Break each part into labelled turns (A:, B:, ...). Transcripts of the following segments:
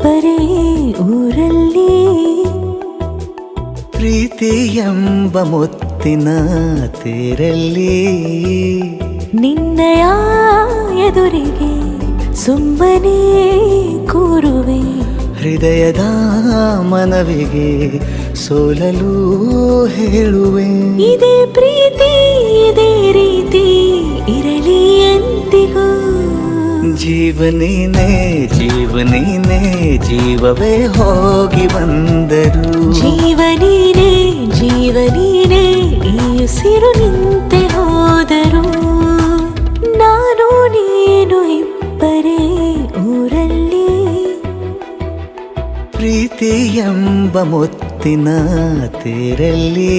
A: ಇಬ್ಬರೇ ಊರಲ್ಲಿ
B: ಪ್ರೀತಿ ಎಂಬ ಮುತ್ತಿನ ತೇರಲ್ಲಿ
A: ನಿನ್ನಯ ಎದುರಿಗೆ ಸುಮ್ಮನೆ ಕೂರುವೆ
B: ಹೃದಯದ ಮನವಿಗೆ ಸೋಲಲು ಹೇಳುವೆ
A: ಇದೇ ಪ್ರೀತಿ ಇದೇ ರೀತಿ ಇರಲಿ ಎಂದಿಗೂ
B: ಜೀವನೇನೆ ಜೀವನೇನೆ ಜೀವವೇ ಹೋಗಿ ಬಂದರು
A: ಜೀವನೀನೇ ಜೀವನೀನೇ ಈ ಉಸಿರು ನಿಂತೆ ಹೋದರು ನಾನು ನೀನು ಇಬ್ಬರೇ ಊರಲ್ಲಿ
B: ಪ್ರೀತಿ ಎಂಬ ಮುತ್ತಿನ ತೇರಲ್ಲಿ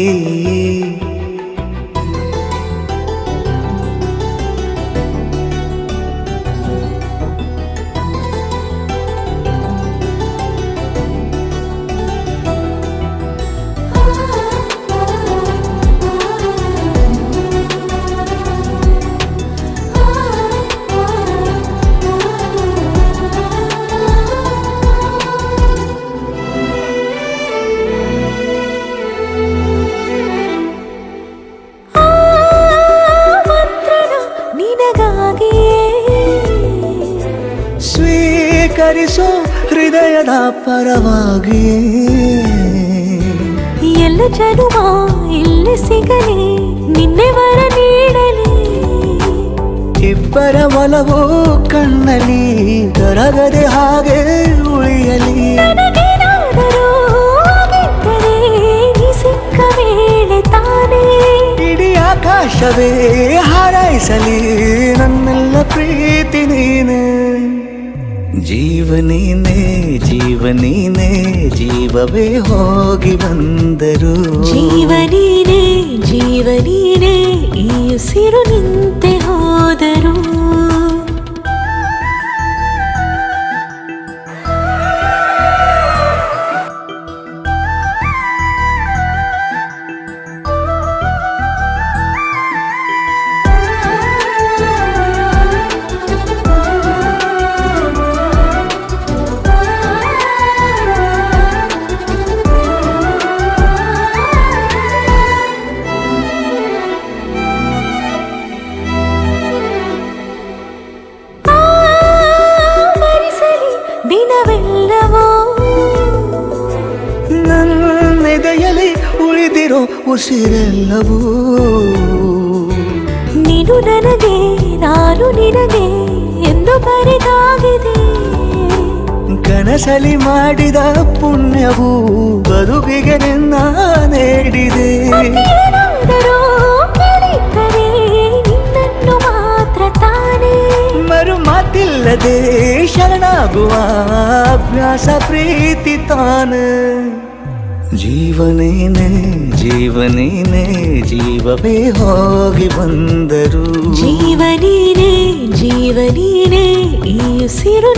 B: ಸ್ವೀಕರಿಸೋ ಹೃದಯದ ಪರವಾಗಿ
A: ಎಲ್ಲ ಜನುಮ ಇಲ್ಲಿ ಸಿಗಲಿ ನಿನ್ನೆ ವರ ನೀಡಲಿ
B: ಇಬ್ಬರ ಒಲವು ಕಣ್ಣಲ್ಲಿ ಕರಗದೆ ಹಾಗೆ ಉಳಿಯಲಿ
A: ನನಗೇನಾದರೂ ಆಗಿದ್ದರೆ ನೀ ಸಿಕ್ಕ ವೇಳೆ ತಾನೇ
B: ಇಡೀ ಆಕಾಶವೇ ಹಾರೈಸಲಿ ನನ್ನೆಲ್ಲ ಪ್ರೀತಿ ನೀನೆ ಜೀವನೇನೆ ಜೀವನೇನೆ ಜೀವವೇ ಹೋಗಿ ಬಂದರು
A: ಜೀವನೀನೇ ಜೀವನೀನೇ ಈ ಉಸಿರು ನಿಂತೆ ಹೋದರು ದಿನವೆಲ್ಲವೋ
B: ನನ್ನೆದೆಯಲ್ಲಿ ಉಳಿದಿರೋ ಉಸಿರೆಲ್ಲವೂ
A: ನೀನು ನನಗೆ ನಾನು ನಿನಗೆ ಎಂದು ಬರೆದಾಗಿದೆ
B: ಕನಸಲಿ ಮಾಡಿದ ಪುಣ್ಯವು ಬದುಕಿಗೆ ನಿನ್ನ ನೀಡಿದೆ
A: ಏನಾದರೂ ಕೇಳಿದ್ದರೆ ನಿನ್ನನ್ನು ಮಾತ್ರ ತಾನೇ
B: ಮರು ಮಾತಿಲ್ಲದೆ ಶರಣಾಗುವ ಅಭ್ಯಾಸ ಪ್ರೀತಿ ತಾನೆ ಜೀವನೇನೆ ಜೀವನೇನೆ ಜೀವವೇ ಹೋಗಿ ಬಂದರು
A: ಜೀವನೀನೇ ಜೀವನೀನೇ ಈ ಉಸಿರು